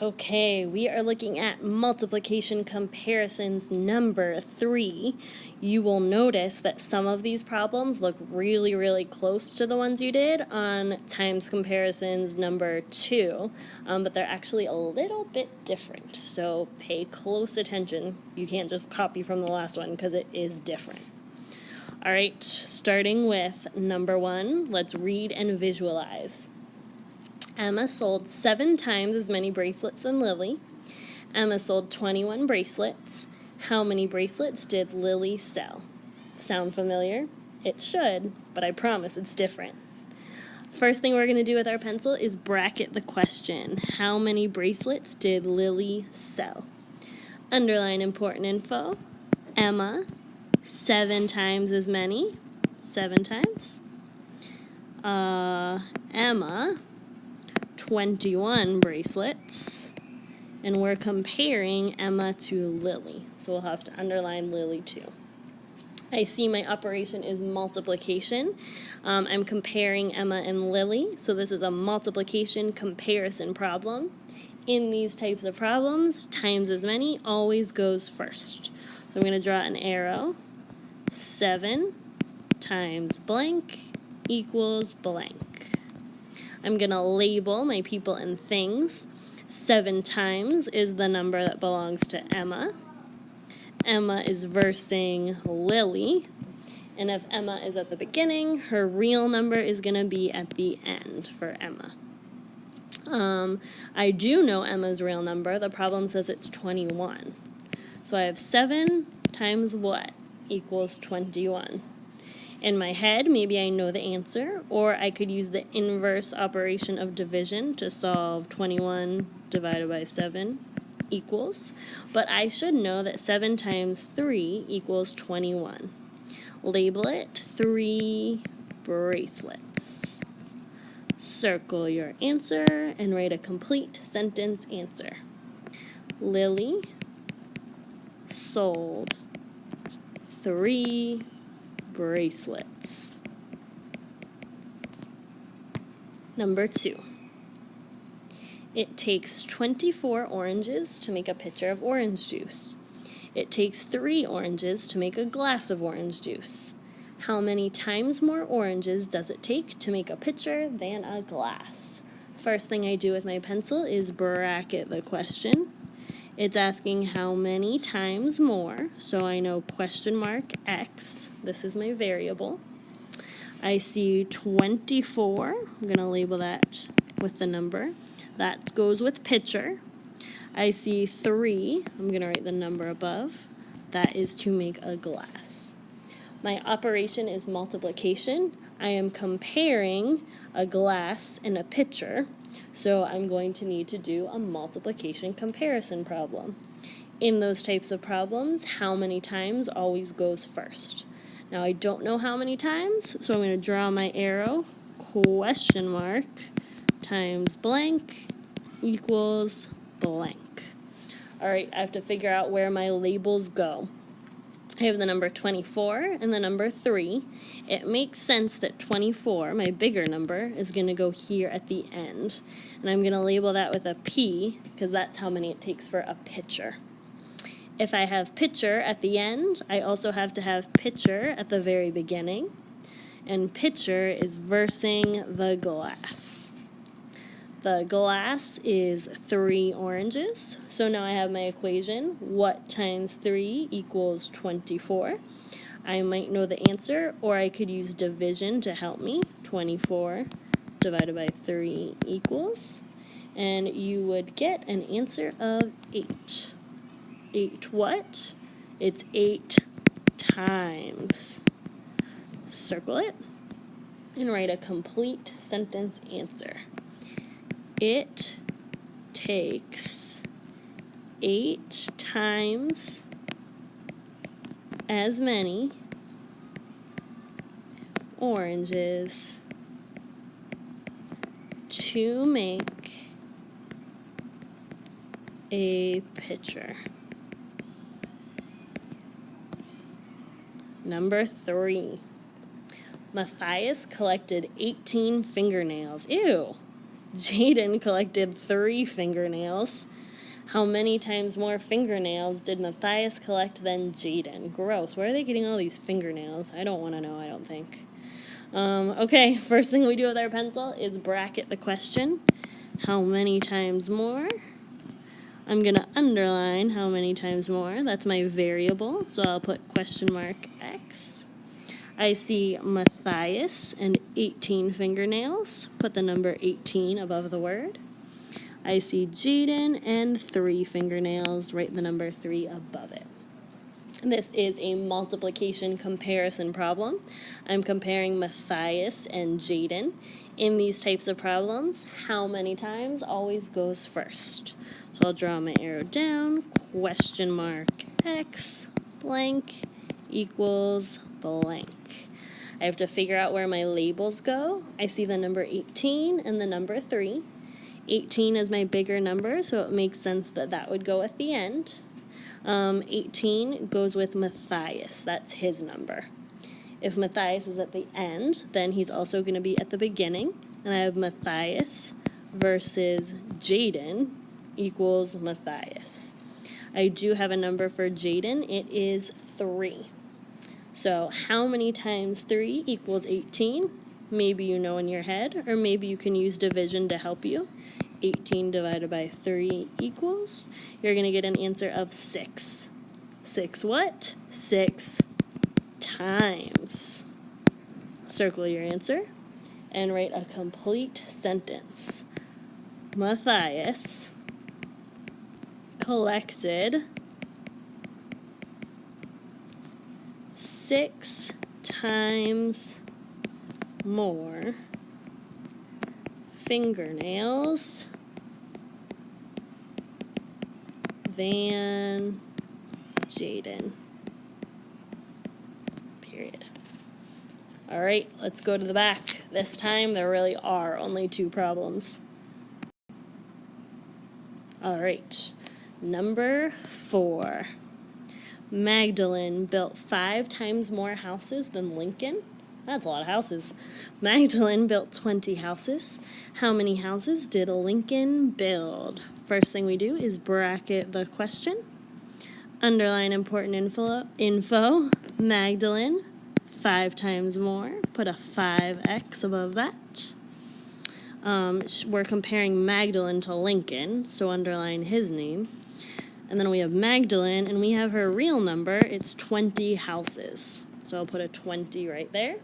Okay, we are looking at multiplication comparisons number 3. You will notice that some of these problems look really, really close to the ones you did on times comparisons number 2, but they're actually a little bit different. So pay close attention. You can't just copy from the last one because it is different. All right, starting with number 1, let's read and visualize. Emma sold 7 times as many bracelets than Lily. Emma sold 21 bracelets. How many bracelets did Lily sell? Sound familiar? It should, but I promise it's different. First thing we're going to do with our pencil is bracket the question. How many bracelets did Lily sell? Underline important info. Emma, 7 times as many. 7 times. Emma, 21 bracelets, and we're comparing Emma to Lily, so we'll have to underline Lily too. I see my operation is multiplication. I'm comparing Emma and Lily, so this is a multiplication comparison problem. In these types of problems, times as many always goes first. So I'm going to draw an arrow. 7 times blank equals blank. I'm going to label my people and things. 7 times is the number that belongs to Emma. Emma is versing Lily. And if Emma is at the beginning, her real number is going to be at the end for Emma. I do know Emma's real number. The problem says it's 21. So I have 7 times what equals 21. In my head, maybe I know the answer, or I could use the inverse operation of division to solve 21 divided by 7 equals. But I should know that 7 times 3 equals 21. Label it 3 bracelets. Circle your answer and write a complete sentence answer. Lily sold 3 bracelets. Number 2. It takes 24 oranges to make a pitcher of orange juice. It takes 3 oranges to make a glass of orange juice. How many times more oranges does it take to make a pitcher than a glass? First thing I do with my pencil is bracket the question. It's asking how many times more, so I know question mark X. This is my variable. I see 24. I'm going to label that with the number. That goes with pitcher. I see 3. I'm going to write the number above. That is to make a glass. My operation is multiplication. I am comparing a glass and a pitcher. So I'm going to need to do a multiplication comparison problem. In those types of problems, how many times always goes first. Now I don't know how many times, so I'm going to draw my arrow, question mark, times blank equals blank. Alright, I have to figure out where my labels go. I have the number 24 and the number 3. It makes sense that 24, my bigger number, is going to go here at the end. And I'm going to label that with a P, because that's how many it takes for a pitcher. If I have pitcher at the end, I also have to have pitcher at the very beginning. And pitcher is versing the glass. The glass is 3 oranges. So now I have my equation. What times 3 equals 24? I might know the answer, or I could use division to help me. 24 divided by 3 equals. And you would get an answer of 8. 8 what? It's 8 times. Circle it and write a complete sentence answer. It takes 8 times as many oranges to make a pitcher. Number 3. Mathias collected 18 fingernails. Ew! Jaden collected 3 fingernails. How many times more fingernails did Mathias collect than Jaden? Gross. Where are they getting all these fingernails? I don't want to know, I don't think. Okay, first thing we do with our pencil is bracket the question. How many times more? I'm going to underline how many times more. That's my variable, so I'll put question mark X. I see Mathias and 18 fingernails. Put the number 18 above the word. I see Jaden and 3 fingernails. Write the number 3 above it. This is a multiplication comparison problem. I'm comparing Mathias and Jaden. In these types of problems, how many times always goes first. So I'll draw my arrow down, question mark X, blank, equals blank. I have to figure out where my labels go. I see the number 18 and the number 3. 18 is my bigger number, so it makes sense that that would go at the end. 18 goes with Mathias. That's his number. If Mathias is at the end, then he's also going to be at the beginning. And I have Mathias versus Jaden equals Mathias. I do have a number for Jaden. It is 3. So how many times 3 equals 18? Maybe you know in your head, or maybe you can use division to help you. 18 divided by 3 equals, you're going to get an answer of 6. 6 what? 6 times. Circle your answer and write a complete sentence. Mathias collected 6 times more fingernails than Jaden. Period. All right, let's go to the back. This time there really are only 2 problems. All right, number 4. Magdalene built 5 times more houses than Lincoln. That's a lot of houses. Magdalene built 20 houses. How many houses did Lincoln build? First thing we do is bracket the question. Underline important info. Magdalene, 5 times more. Put a 5x above that. We're comparing Magdalene to Lincoln, so underline his name. And then we have Magdalene, and we have her real number. It's 20 houses. So I'll put a 20 right there.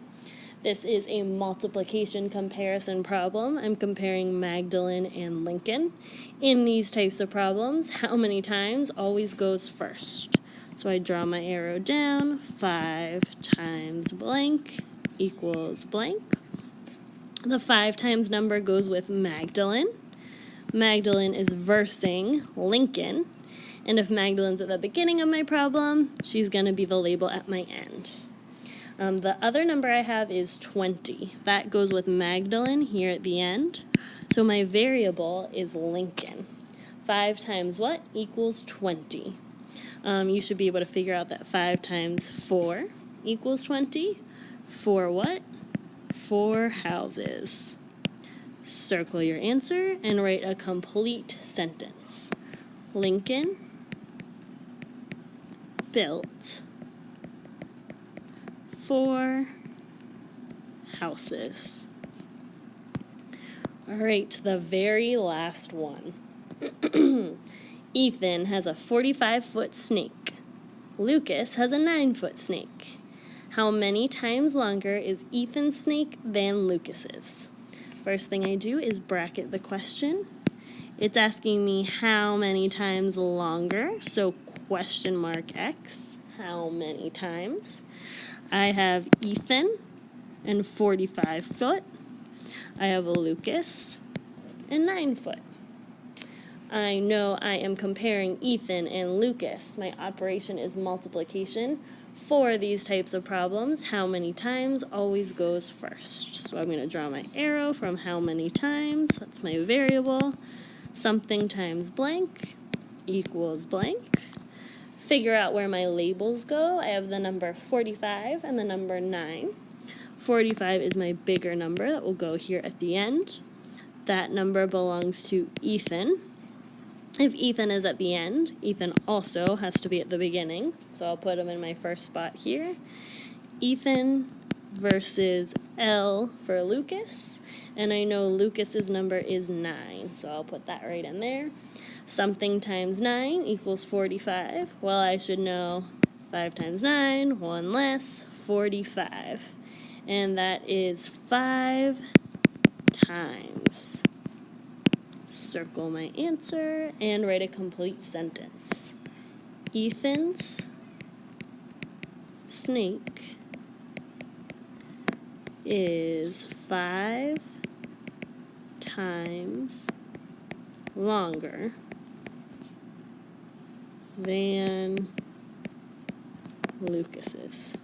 This is a multiplication comparison problem. I'm comparing Magdalene and Lincoln. In these types of problems, how many times always goes first? So I draw my arrow down. 5 times blank equals blank. The 5 times number goes with Magdalene. Magdalene is versing Lincoln. And if Magdalene's at the beginning of my problem, she's going to be the label at my end. The other number I have is 20. That goes with Magdalene here at the end. So my variable is Lincoln. 5 times what equals 20? You should be able to figure out that 5 times 4 equals 20. 4 what? 4 houses. Circle your answer and write a complete sentence. Lincoln built 4 houses. All right, the very last one. Ethan has a 45-foot snake. Lucas has a 9-foot snake. How many times longer is Ethan's snake than Lucas's? First thing I do is bracket the question. It's asking me how many times longer, so question mark X, how many times? I have Ethan and 45 foot. I have Lucas and 9 foot. I know I am comparing Ethan and Lucas. My operation is multiplication. For these types of problems, how many times always goes first. So I'm going to draw my arrow from how many times. That's my variable. Something times blank equals blank. Figure out where my labels go. I have the number 45 and the number 9. 45 is my bigger number that will go here at the end. That number belongs to Ethan. If Ethan is at the end, Ethan also has to be at the beginning. So I'll put him in my first spot here. Ethan versus L for Lucas. And I know Lucas's number is 9, so I'll put that right in there. Something times 9 equals 45. Well, I should know 5 times 9, 1 less, 45. And that is 5 times. Circle my answer and write a complete sentence. Ethan's snake is 5 times longer than Lucas's.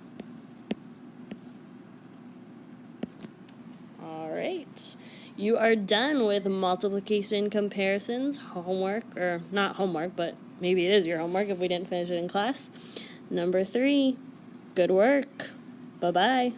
All right. You are done with multiplication comparisons, homework, or not homework, but maybe it is your homework if we didn't finish it in class. Number 3, good work. Bye-bye.